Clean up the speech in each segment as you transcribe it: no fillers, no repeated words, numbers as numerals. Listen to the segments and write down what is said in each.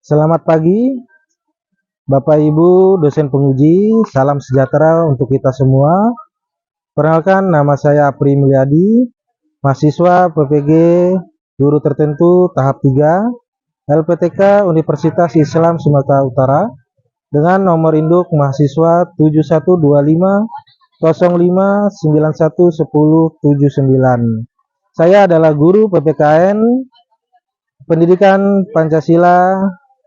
Selamat pagi, Bapak Ibu dosen penguji, salam sejahtera untuk kita semua. Perkenalkan, nama saya Apri Mulyadi, mahasiswa PPG Guru Tertentu tahap 3, LPTK Universitas Islam Sumatera Utara, dengan nomor induk mahasiswa 712505911079. Saya adalah guru PPKN Pendidikan Pancasila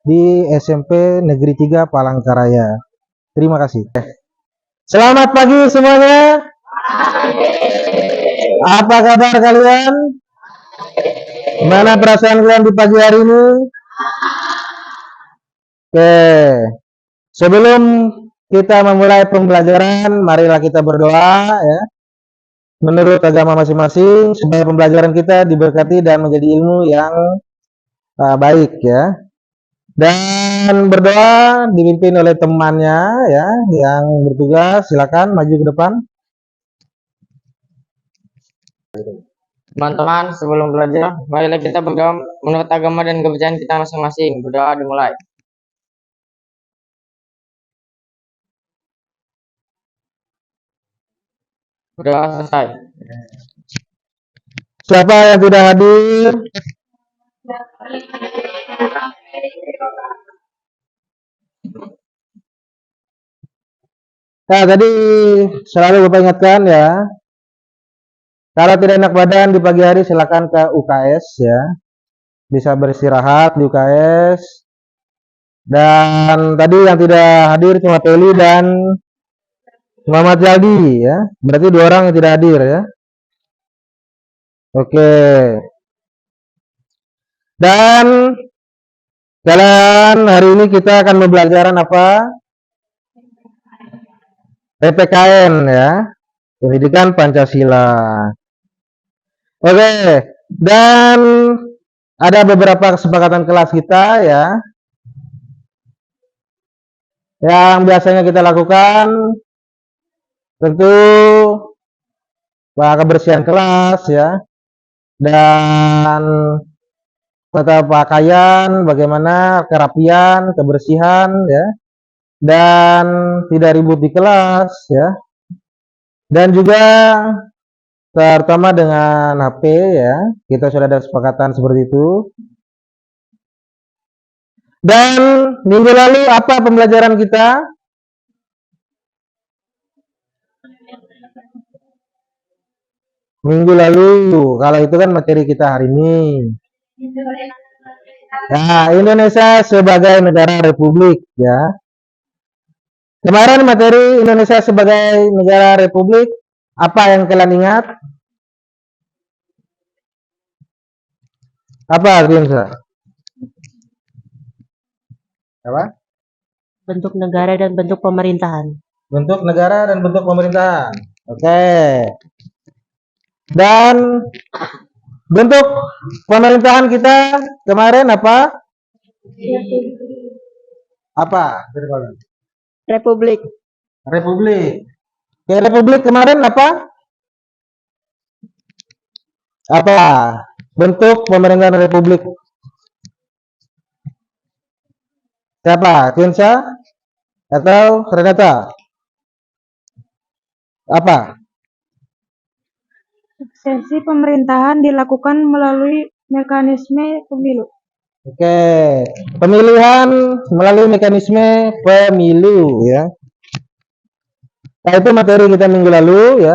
di SMP Negeri 3 Palangkaraya. Terima kasih. Selamat pagi semuanya. Apa kabar kalian? Gimana perasaan kalian di pagi hari ini? Oke. Sebelum kita memulai pembelajaran, marilah kita berdoa ya. Menurut agama masing-masing, supaya pembelajaran kita diberkati dan menjadi ilmu yang baik ya. Dan berdoa dipimpin oleh temannya ya yang bertugas. Silakan maju ke depan. Teman-teman, sebelum belajar, marilah kita berdoa menurut agama dan kepercayaan kita masing-masing. Berdoa dimulai. Berdoa selesai. Siapa yang tidak hadir? Nah, tadi selalu Bapak ingatkan ya, kalau tidak enak badan di pagi hari silakan ke UKS ya, bisa beristirahat di UKS. Dan tadi yang tidak hadir cuma Teli dan Muhammad Jaldi ya, berarti 2 orang yang tidak hadir ya. Oke. Dan kalian hari ini kita akan pembelajaran apa? PPKN ya, Pendidikan Pancasila. Oke, dan ada beberapa kesepakatan kelas kita ya, yang biasanya kita lakukan, tentu kebersihan kelas ya, dan tata pakaian, bagaimana kerapian, kebersihan ya, dan tidak ribut di kelas ya, dan juga terutama dengan HP ya, kita sudah ada kesepakatan seperti itu. Dan minggu lalu apa pembelajaran kita? Minggu lalu, kalau itu kan materi kita hari ini. Nah, Indonesia sebagai negara republik ya. Kemarin materi Indonesia sebagai negara republik, apa yang kalian ingat? Apa Rinsa? Apa? Bentuk negara dan bentuk pemerintahan. Bentuk negara dan bentuk pemerintahan. Oke. Dan bentuk pemerintahan kita kemarin apa? Apa? Republik. Republik. Oke, republik kemarin apa? Apa? Bentuk pemerintahan republik. Siapa? Tinsa? Atau Renata? Apa? Suksesi pemerintahan dilakukan melalui mekanisme pemilu. Oke, pemilihan melalui mekanisme pemilu ya. Nah, itu materi kita minggu lalu ya.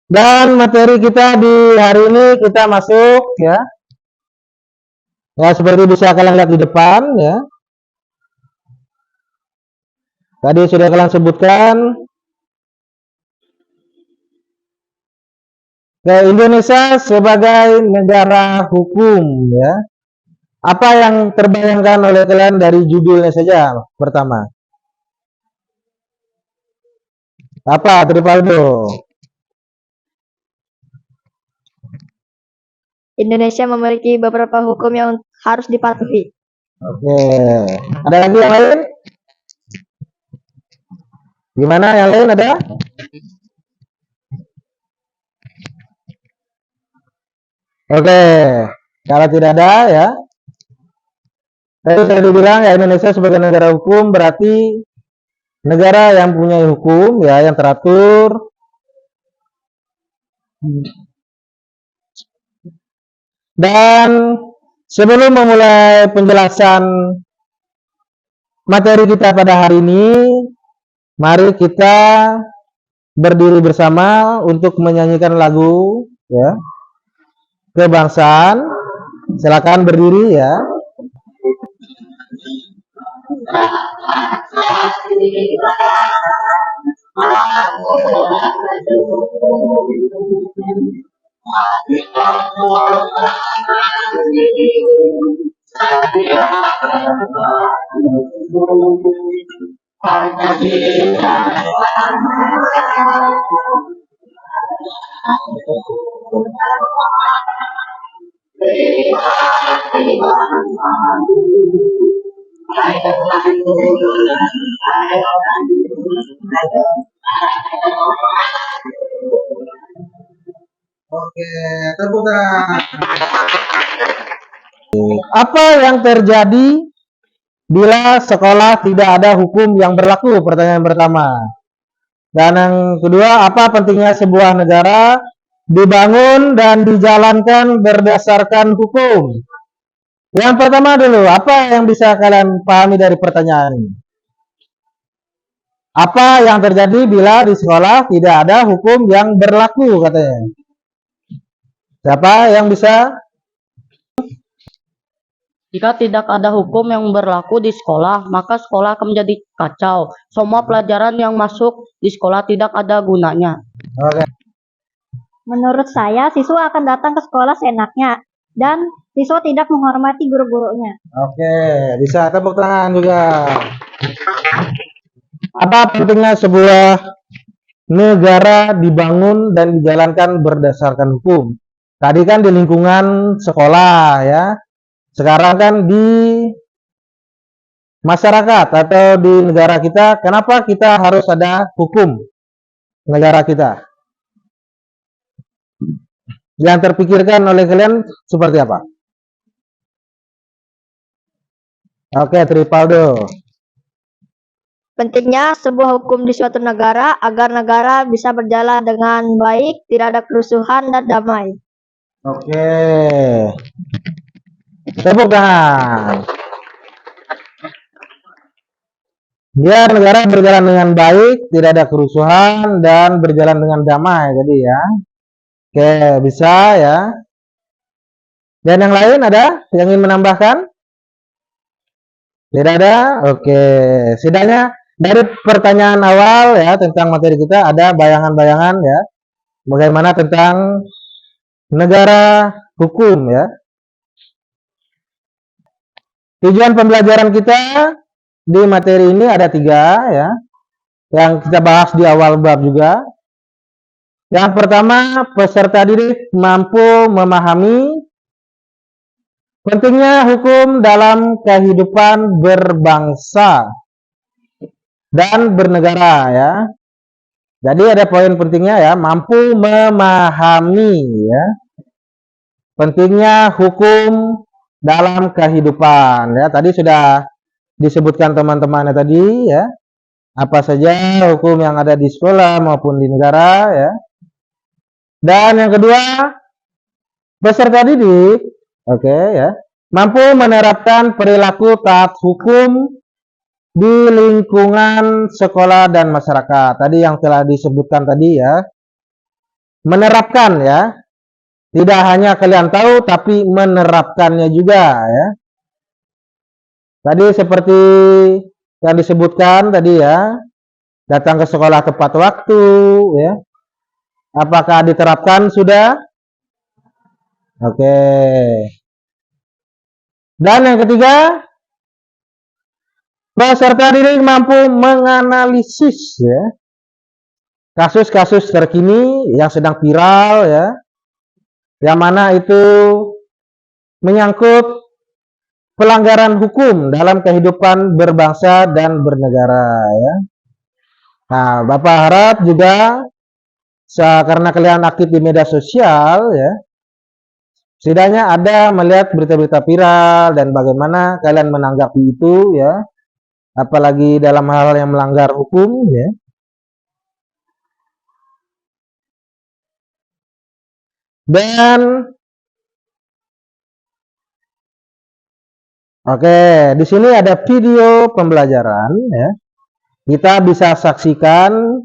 Dan materi kita di hari ini kita masuk ya. Ya, seperti bisa kalian lihat di depan ya. Tadi sudah kalian sebutkan. Indonesia sebagai negara hukum ya. Apa yang terbayangkan oleh kalian dari judulnya saja pertama? Apa Tripaldo? Indonesia memiliki beberapa hukum yang harus dipatuhi. Oke. Ada lagi yang lain? Gimana yang lain ada? Oke. Kalau tidak ada ya, Tadi saya bilang ya Indonesia sebagai negara hukum berarti negara yang punya hukum ya yang teratur. Dan sebelum memulai penjelasan materi kita pada hari ini, mari kita berdiri bersama untuk menyanyikan lagu ya kebangsaan. Silakan berdiri ya. Oke, tepuk tangan. Apa yang terjadi bila sekolah tidak ada hukum yang berlaku? Pertanyaan pertama. Dan yang kedua, apa pentingnya sebuah negara dibangun dan dijalankan berdasarkan hukum? Yang pertama dulu, apa yang bisa kalian pahami dari pertanyaan ini? Apa yang terjadi bila di sekolah tidak ada hukum yang berlaku katanya? Siapa yang bisa? Jika tidak ada hukum yang berlaku di sekolah, maka sekolah akan menjadi kacau. Semua pelajaran yang masuk di sekolah tidak ada gunanya. Oke. Menurut saya, siswa akan datang ke sekolah seenaknya dan siswa tidak menghormati guru-gurunya. Oke, bisa tepuk tangan juga. Apa pentingnya sebuah negara dibangun dan dijalankan berdasarkan hukum? Tadi kan di lingkungan sekolah ya. Sekarang kan di masyarakat atau di negara kita, kenapa kita harus ada hukum negara kita? Yang terpikirkan oleh kalian seperti apa? Oke, Tripaldo. Pentingnya sebuah hukum di suatu negara agar negara bisa berjalan dengan baik, tidak ada kerusuhan dan damai. Oke. Tepuk tangan. Biar negara berjalan dengan baik, tidak ada kerusuhan dan berjalan dengan damai. Jadi ya. Oke, bisa ya. Dan yang lain ada yang ingin menambahkan? Tidak ada? Oke. Setidaknya dari pertanyaan awal ya tentang materi kita ada bayangan-bayangan ya. Bagaimana tentang negara hukum ya. Tujuan pembelajaran kita di materi ini ada 3 ya. Yang kita bahas di awal bab juga. Yang pertama, peserta didik mampu memahami pentingnya hukum dalam kehidupan berbangsa dan bernegara ya. Jadi ada poin pentingnya ya, mampu memahami ya. Pentingnya hukum dalam kehidupan ya. Tadi sudah disebutkan teman-temannya tadi ya. Apa saja hukum yang ada di sekolah maupun di negara ya. Dan yang kedua, peserta didik oke ya, mampu menerapkan perilaku taat hukum di lingkungan sekolah dan masyarakat. Tadi yang telah disebutkan tadi ya. Menerapkan ya. Tidak hanya kalian tahu tapi menerapkannya juga ya. Tadi seperti yang disebutkan tadi ya. Datang ke sekolah tepat waktu ya. Apakah diterapkan sudah? Oke. Dan yang ketiga, peserta didik mampu menganalisis ya kasus-kasus terkini yang sedang viral ya, yang mana itu menyangkut pelanggaran hukum dalam kehidupan berbangsa dan bernegara ya. Nah, Bapak harap juga karena kalian aktif di media sosial ya, Setidaknya ada melihat berita-berita viral dan bagaimana kalian menanggapi itu ya, apalagi dalam hal yang melanggar hukum ya. Dan oke, di sini ada video pembelajaran ya. Kita bisa saksikan.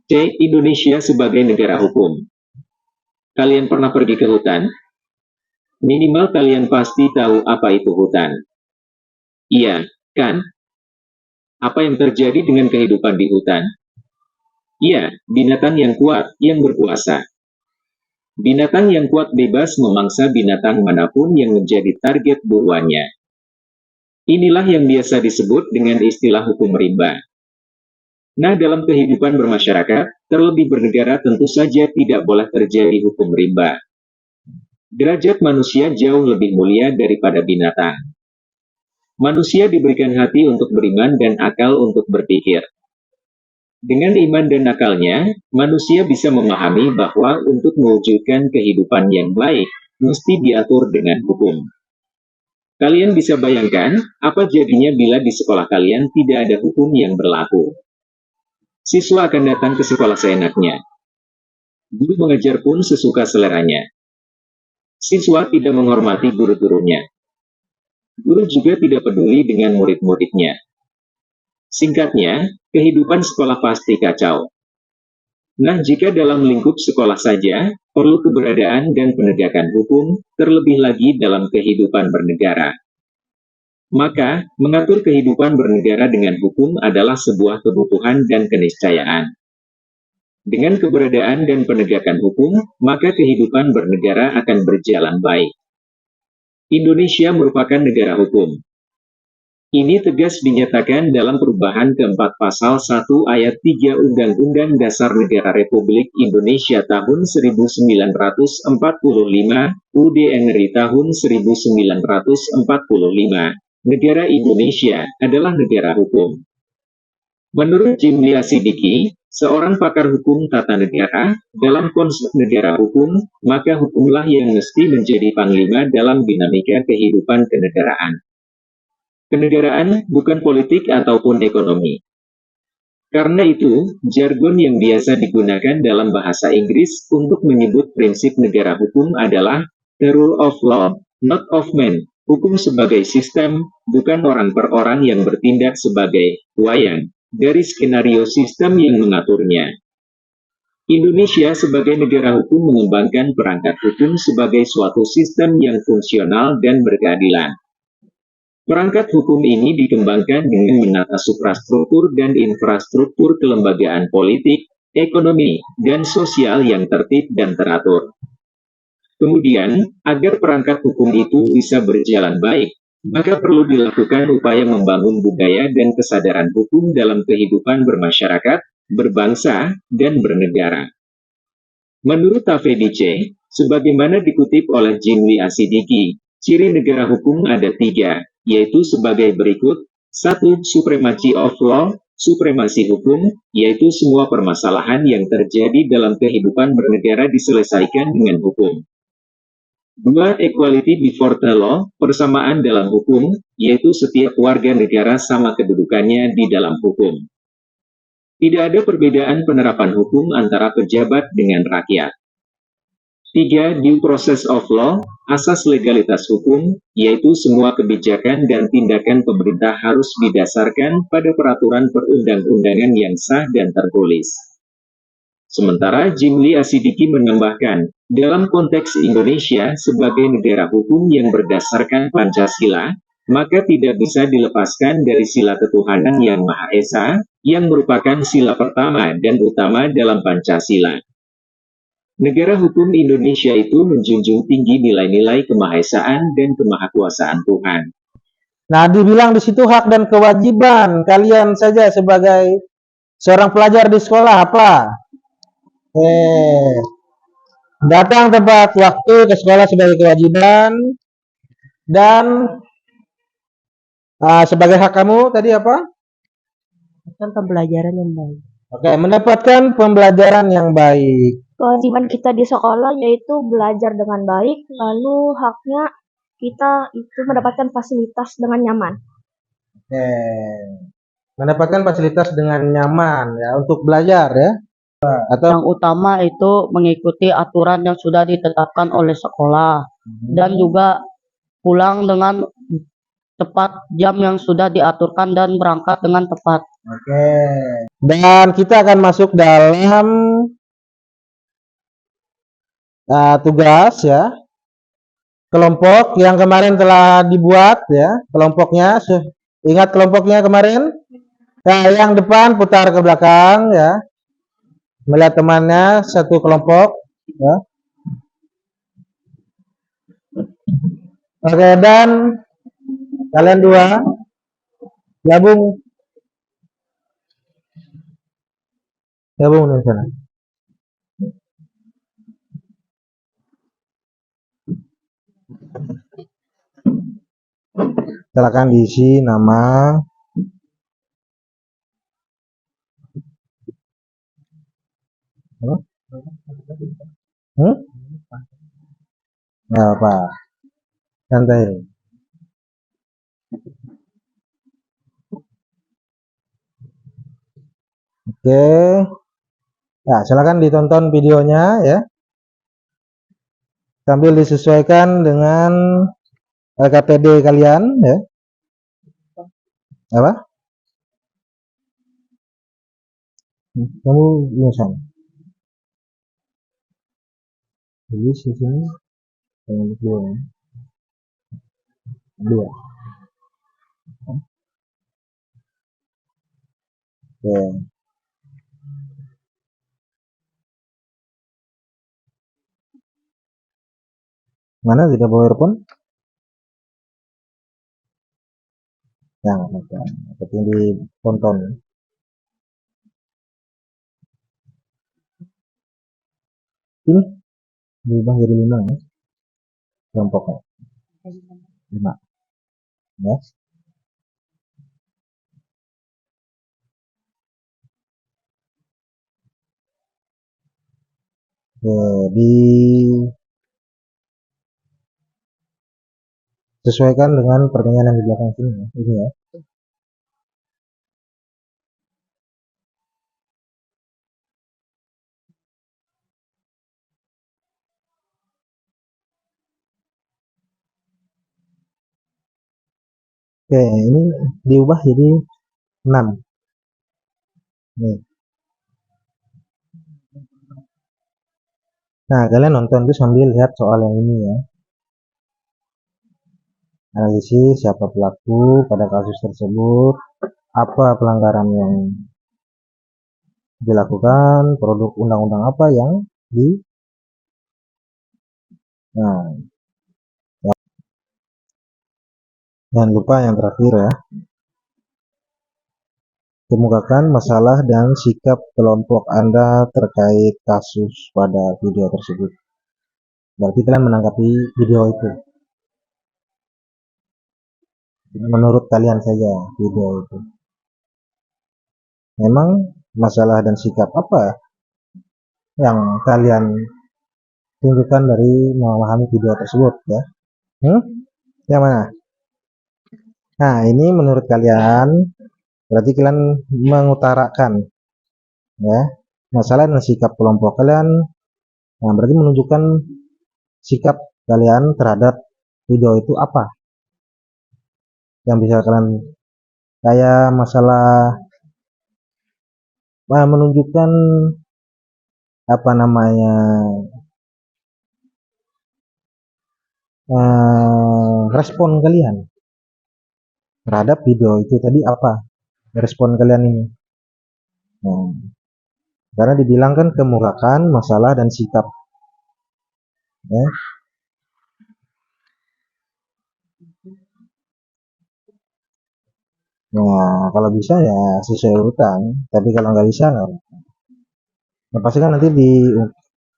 C. Indonesia sebagai negara hukum. Kalian pernah pergi ke hutan? Minimal kalian pasti tahu apa itu hutan. Iya, kan? Apa yang terjadi dengan kehidupan di hutan? Iya, binatang yang kuat, yang berkuasa. Binatang yang kuat bebas memangsa binatang manapun yang menjadi target buruannya. Inilah yang biasa disebut dengan istilah hukum rimba. Nah, dalam kehidupan bermasyarakat, terlebih bernegara tentu saja tidak boleh terjadi hukum rimba. Derajat manusia jauh lebih mulia daripada binatang. Manusia diberikan hati untuk beriman dan akal untuk berpikir. Dengan iman dan akalnya, manusia bisa memahami bahwa untuk mewujudkan kehidupan yang baik, mesti diatur dengan hukum. Kalian bisa bayangkan, apa jadinya bila di sekolah kalian tidak ada hukum yang berlaku. Siswa akan datang ke sekolah seenaknya. Guru mengajar pun sesuka seleranya. Siswa tidak menghormati guru-gurunya. Guru juga tidak peduli dengan murid-muridnya. Singkatnya, kehidupan sekolah pasti kacau. Nah, jika dalam lingkup sekolah saja, perlu keberadaan dan penegakan hukum, terlebih lagi dalam kehidupan bernegara. Maka, mengatur kehidupan bernegara dengan hukum adalah sebuah kebutuhan dan keniscayaan. Dengan keberadaan dan penegakan hukum, maka kehidupan bernegara akan berjalan baik. Indonesia merupakan negara hukum. Ini tegas dinyatakan dalam perubahan keempat pasal 1 ayat 3 Undang-Undang Dasar Negara Republik Indonesia tahun 1945, UUD NRI tahun 1945. Negara Indonesia adalah negara hukum. Menurut Jimli Asidiki, seorang pakar hukum tata negara, dalam konsep negara hukum, maka hukumlah yang mesti menjadi panglima dalam dinamika kehidupan kenegaraan. Kenegaraan bukan politik ataupun ekonomi. Karena itu, jargon yang biasa digunakan dalam bahasa Inggris untuk menyebut prinsip negara hukum adalah the rule of law, not of man. Hukum sebagai sistem, bukan orang per orang yang bertindak sebagai wayang dari skenario sistem yang mengaturnya. Indonesia sebagai negara hukum mengembangkan perangkat hukum sebagai suatu sistem yang fungsional dan berkeadilan. Perangkat hukum ini dikembangkan dengan menata suprastruktur dan infrastruktur kelembagaan politik, ekonomi, dan sosial yang tertib dan teratur. Kemudian, agar perangkat hukum itu bisa berjalan baik, maka perlu dilakukan upaya membangun budaya dan kesadaran hukum dalam kehidupan bermasyarakat, berbangsa, dan bernegara. Menurut Tafedice, sebagaimana dikutip oleh Jimli Asidiki, ciri negara hukum ada 3, yaitu sebagai berikut. 1. Supremacy of law, supremasi hukum, yaitu semua permasalahan yang terjadi dalam kehidupan bernegara diselesaikan dengan hukum. 2. Equality before the law, persamaan dalam hukum, yaitu setiap warga negara sama kedudukannya di dalam hukum. Tidak ada perbedaan penerapan hukum antara pejabat dengan rakyat. 3. Due process of law, asas legalitas hukum, yaitu semua kebijakan dan tindakan pemerintah harus didasarkan pada peraturan perundang-undangan yang sah dan tertulis. Sementara Jimli Asidiki menambahkan, dalam konteks Indonesia sebagai negara hukum yang berdasarkan Pancasila, maka tidak bisa dilepaskan dari sila ketuhanan yang Maha Esa, yang merupakan sila pertama dan utama dalam Pancasila. Negara hukum Indonesia itu menjunjung tinggi nilai-nilai kemahesaan dan kemahakuasaan Tuhan. Nah, dibilang di situ hak dan kewajiban kalian saja sebagai seorang pelajar di sekolah apa? Datang tepat waktu ke sekolah sebagai kewajiban dan sebagai hak kamu tadi apa? Kan pembelajaran yang baik. Oke, mendapatkan pembelajaran yang baik. Kewajiban kita di sekolah yaitu belajar dengan baik, lalu haknya kita itu mendapatkan fasilitas dengan nyaman. Oke. Mendapatkan fasilitas dengan nyaman ya untuk belajar ya. Atau Yang utama itu mengikuti aturan yang sudah ditetapkan oleh sekolah dan juga pulang dengan tepat jam yang sudah diaturkan dan berangkat dengan tepat. oke. Dan kita akan masuk dalam tugas ya. Kelompok yang kemarin telah dibuat ya, kelompoknya. Ingat kelompoknya kemarin? Nah, yang depan putar ke belakang ya. Melihat temannya satu kelompok ya. Oke, dan kalian dua gabung di sana. Silakan diisi nama, apa? Nggak apa, santai. Oke, ya silakan ditonton videonya ya, sambil disesuaikan dengan LKPD kalian ya. Apa? Kamu di sana. Jadi sini yang dua. Oke. Mana tidak bawa earphone? Ya, nggak apa-apa. Tapi ditonton. Ini diubah jadi 5 ya. Kelompoknya 5 ya. Oke, disesuaikan dengan pertanyaan yang di belakang sini ya. Ini ya. Oke, ini diubah jadi 6. Nih. Nah, kalian nonton tuh sambil lihat soal yang ini ya. Analisis siapa pelaku pada kasus tersebut, apa pelanggaran yang dilakukan, produk undang-undang apa yang nah, ya. Jangan lupa yang terakhir ya, kemukakan masalah dan sikap kelompok Anda terkait kasus pada video tersebut. Berarti kalian menanggapi video itu. Menurut kalian saja video itu. Memang masalah dan sikap apa yang kalian tunjukkan dari memahami video tersebut ya? Yang mana? Nah, ini menurut kalian berarti kalian mengutarakan ya masalah dan sikap kelompok kalian. Nah, berarti menunjukkan sikap kalian terhadap video itu apa yang bisa kalian kayak masalah menunjukkan apa namanya respon kalian terhadap video itu tadi, apa respon kalian ini. Nah, karena dibilang kan kemukakan masalah dan sikap ya. Nah, kalau bisa ya sesuai urutan, tapi kalau nggak bisa nggak. Nah, pasti kan nanti di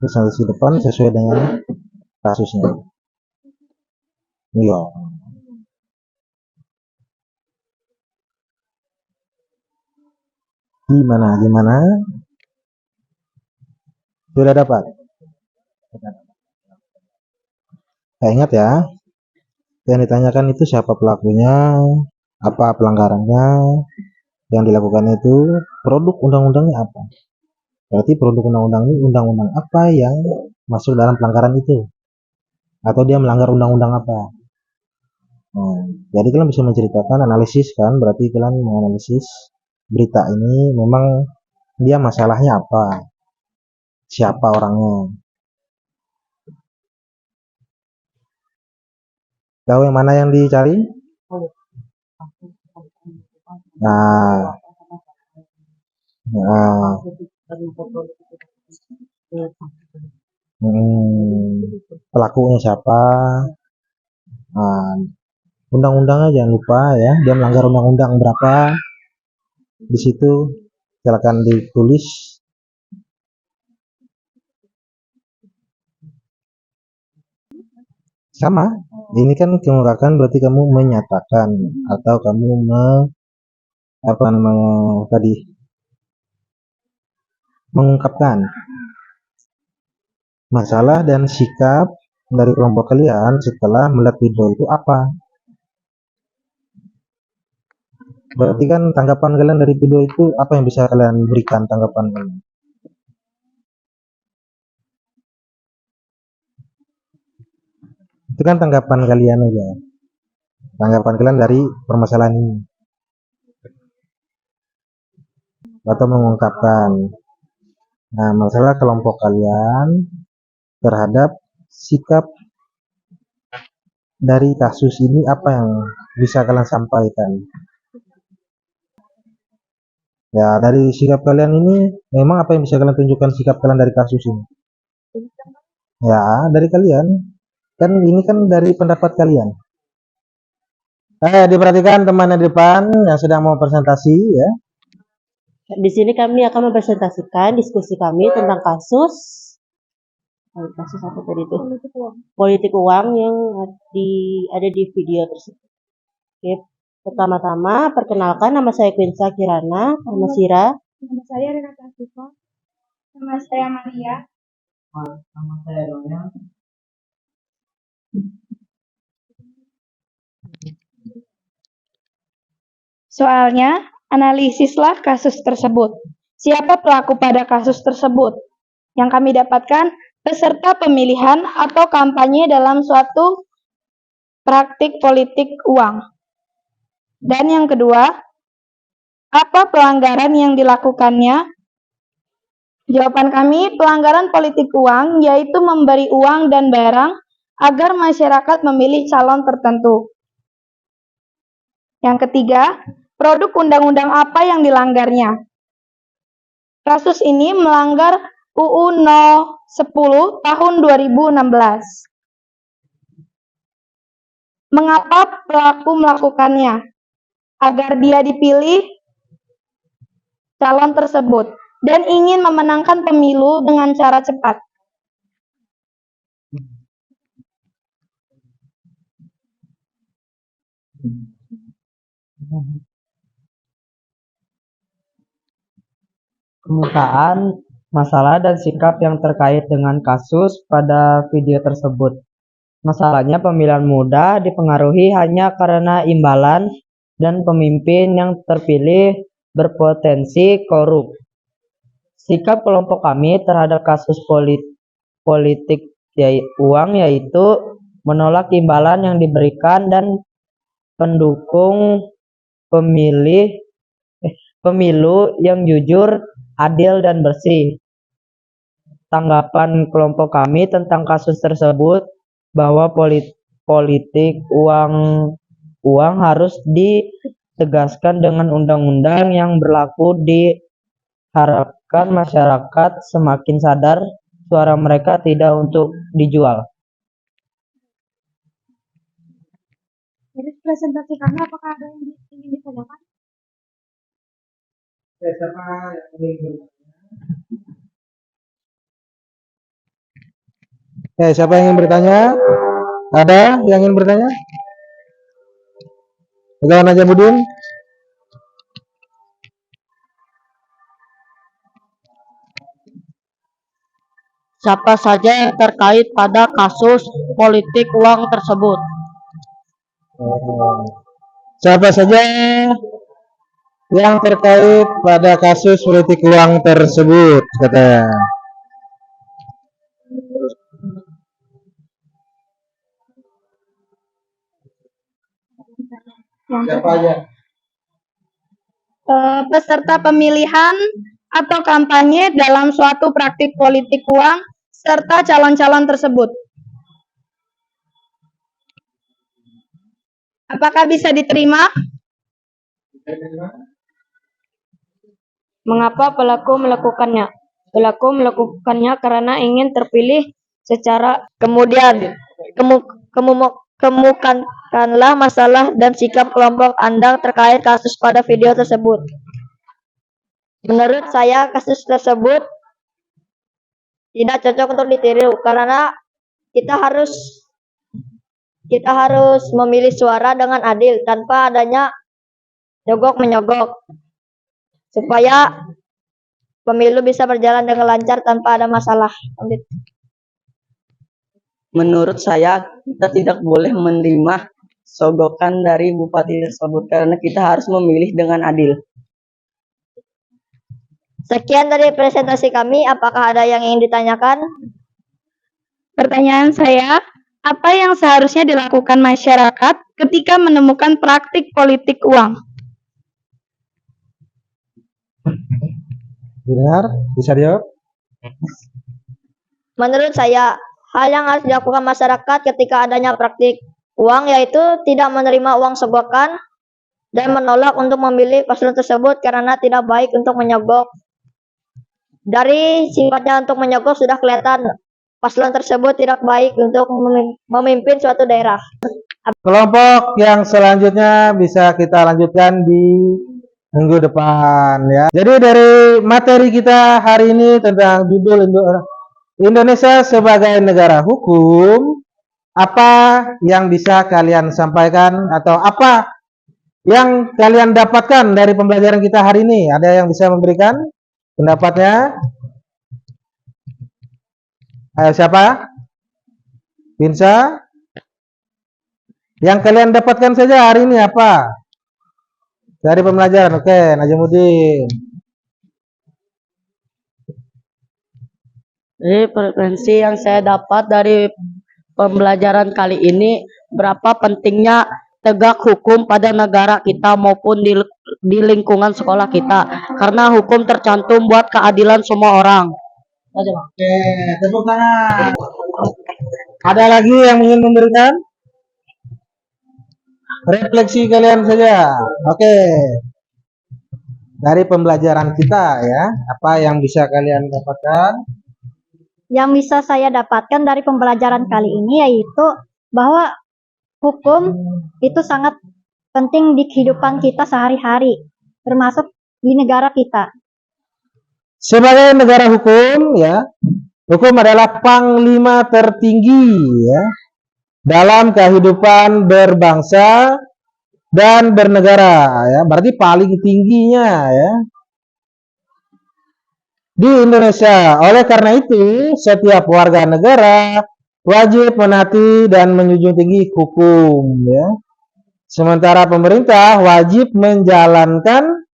presentasi depan sesuai dengan kasusnya. Iya. Gimana? Sudah dapat? Ingat ya, yang ditanyakan itu siapa pelakunya, apa pelanggarannya, yang dilakukan itu produk undang-undangnya apa. Berarti produk undang-undang ini undang-undang apa yang masuk dalam pelanggaran itu, atau dia melanggar undang-undang apa. Jadi kalian bisa menceritakan, analisis kan, berarti kalian menganalisis berita ini memang dia masalahnya apa, siapa orangnya. Tahu yang mana yang dicari? Nah, nah, pelakunya siapa? Nah, undang-undangnya jangan lupa ya, dia melanggar undang-undang berapa. Di situ silakan ditulis. Sama, ini kan kemukakan berarti kamu menyatakan atau kamu apa namanya tadi, mengungkapkan masalah dan sikap dari kelompok kalian setelah melihat video itu apa. Berarti kan tanggapan kalian dari video itu apa yang bisa kalian berikan tanggapan kalian? Itu kan tanggapan kalian aja. Tanggapan kalian dari permasalahan ini. Atau mengungkapkan. Nah, masalah kelompok kalian terhadap sikap dari kasus ini apa yang bisa kalian sampaikan? Ya, dari sikap kalian ini memang apa yang bisa kalian tunjukkan sikap kalian dari kasus ini? Ya, dari kalian. Kan ini kan dari pendapat kalian. Diperhatikan teman di depan yang sedang mau presentasi ya. Di sini kami akan mempresentasikan diskusi kami tentang kasus apa tadi itu? Politik uang yang ada di video tersebut. Oke, pertama-tama perkenalkan, nama saya Quinsa Kirana, nama Sira. Nama saya Renata Asifa. Nama saya Maria. Nama saya Donya. Soalnya, analisislah kasus tersebut. Siapa pelaku pada kasus tersebut? Yang kami dapatkan, peserta pemilihan atau kampanye dalam suatu praktik politik uang. Dan yang kedua, apa pelanggaran yang dilakukannya? Jawaban kami, pelanggaran politik uang yaitu memberi uang dan barang agar masyarakat memilih calon tertentu. Yang ketiga, produk undang-undang apa yang dilanggarnya? Kasus ini melanggar UU 10 tahun 2016. Mengapa pelaku melakukannya? Agar dia dipilih calon tersebut dan ingin memenangkan pemilu dengan cara cepat. Kemukaan masalah dan sikap yang terkait dengan kasus pada video tersebut. Masalahnya pemilihan muda dipengaruhi hanya karena imbalan dan pemimpin yang terpilih berpotensi korup. Sikap kelompok kami terhadap kasus politik uang yaitu menolak imbalan yang diberikan dan pendukung pemilu yang jujur, adil, dan bersih. Tanggapan kelompok kami tentang kasus tersebut bahwa politik uang harus ditegaskan dengan undang-undang yang berlaku. Diharapkan masyarakat semakin sadar suara mereka tidak untuk dijual. Jadi presentasi kami, apakah ada yang ingin ditanyakan? Siapa yang ingin bertanya? Ada yang ingin bertanya? Bagaimana Najamudin? siapa saja yang terkait pada kasus politik uang tersebut. Siapa saja yang terkait pada kasus politik uang tersebut, katanya. Siapa aja? Peserta pemilihan atau kampanye dalam suatu praktik politik uang serta calon-calon tersebut. Apakah bisa diterima? Mengapa pelaku melakukannya? Pelaku melakukannya karena ingin terpilih secara Kemudian, kemukakanlah masalah dan sikap kelompok Anda terkait kasus pada video tersebut. Menurut saya, kasus tersebut tidak cocok untuk ditiru karena kita harus memilih suara dengan adil tanpa adanya nyogok-menyogok supaya pemilu bisa berjalan dengan lancar tanpa ada masalah. Menurut saya, kita tidak boleh menerima sogokan dari bupati tersebut karena kita harus memilih dengan adil. Sekian dari presentasi kami. Apakah ada yang ingin ditanyakan? Pertanyaan saya, apa yang seharusnya dilakukan masyarakat ketika menemukan praktik politik uang? Dengar? Bisa dijawab? Menurut saya, hal yang harus dilakukan masyarakat ketika adanya praktik uang yaitu tidak menerima uang sogokan dan menolak untuk memilih paslon tersebut karena tidak baik untuk menyogok. Dari sifatnya untuk menyogok sudah kelihatan paslon tersebut tidak baik untuk memimpin suatu daerah. Kelompok yang selanjutnya bisa kita lanjutkan di minggu depan ya. Jadi dari materi kita hari ini tentang judul Indonesia sebagai negara hukum, apa yang bisa kalian sampaikan atau apa yang kalian dapatkan dari pembelajaran kita hari ini? Ada yang bisa memberikan pendapatnya? Ayo siapa? Binsa? Yang kalian dapatkan saja hari ini apa? Dari pembelajaran, oke, Najamuddin. Jadi frekuensi yang saya dapat dari pembelajaran kali ini, berapa pentingnya tegak hukum pada negara kita maupun di lingkungan sekolah kita. Karena hukum tercantum buat keadilan semua orang. Oke, tepuk tangan. Ada lagi yang ingin memberikan? Refleksi kalian saja. Oke. Dari pembelajaran kita ya, apa yang bisa kalian dapatkan? Yang bisa saya dapatkan dari pembelajaran kali ini yaitu bahwa hukum itu sangat penting di kehidupan kita sehari-hari, termasuk di negara kita. Sebagai negara hukum ya, hukum adalah panglima tertinggi ya dalam kehidupan berbangsa dan bernegara ya, berarti paling tingginya ya di Indonesia. Oleh karena itu, setiap warga negara wajib menaati dan menjunjung tinggi hukum ya. Sementara pemerintah wajib menjalankan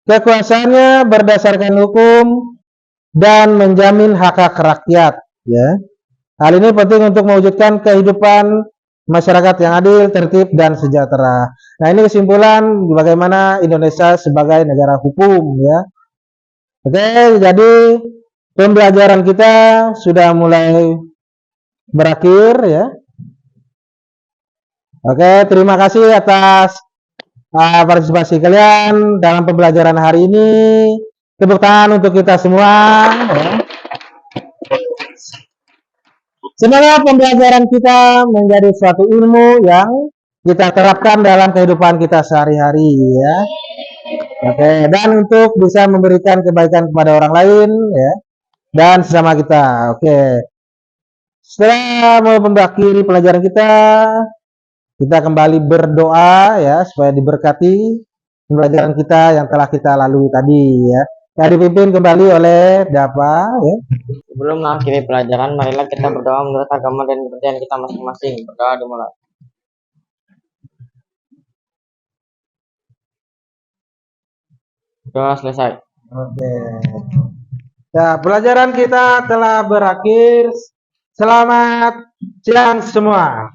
kekuasaannya berdasarkan hukum dan menjamin hak-hak rakyat ya. Hal ini penting untuk mewujudkan kehidupan masyarakat yang adil, tertib, dan sejahtera. Nah, ini kesimpulan bagaimana Indonesia sebagai negara hukum ya. Oke, jadi pembelajaran kita sudah mulai berakhir ya. Oke, terima kasih atas partisipasi kalian dalam pembelajaran hari ini. Tepuk tangan untuk kita semua ya. Semoga pembelajaran kita menjadi suatu ilmu yang kita terapkan dalam kehidupan kita sehari-hari ya. Oke, dan untuk bisa memberikan kebaikan kepada orang lain ya, dan sesama kita. Oke. Setelah mengakhiri pelajaran kita kembali berdoa ya supaya diberkati pembelajaran kita yang telah kita lalui tadi ya. yang dipimpin kembali oleh Dapa ya. Sebelum mengakhiri pelajaran, marilah kita berdoa menurut agama dan kepercayaan kita masing-masing. Berdoa dimulai. Doa selesai. Oke. Ya, pelajaran kita telah berakhir. Selamat siang semua.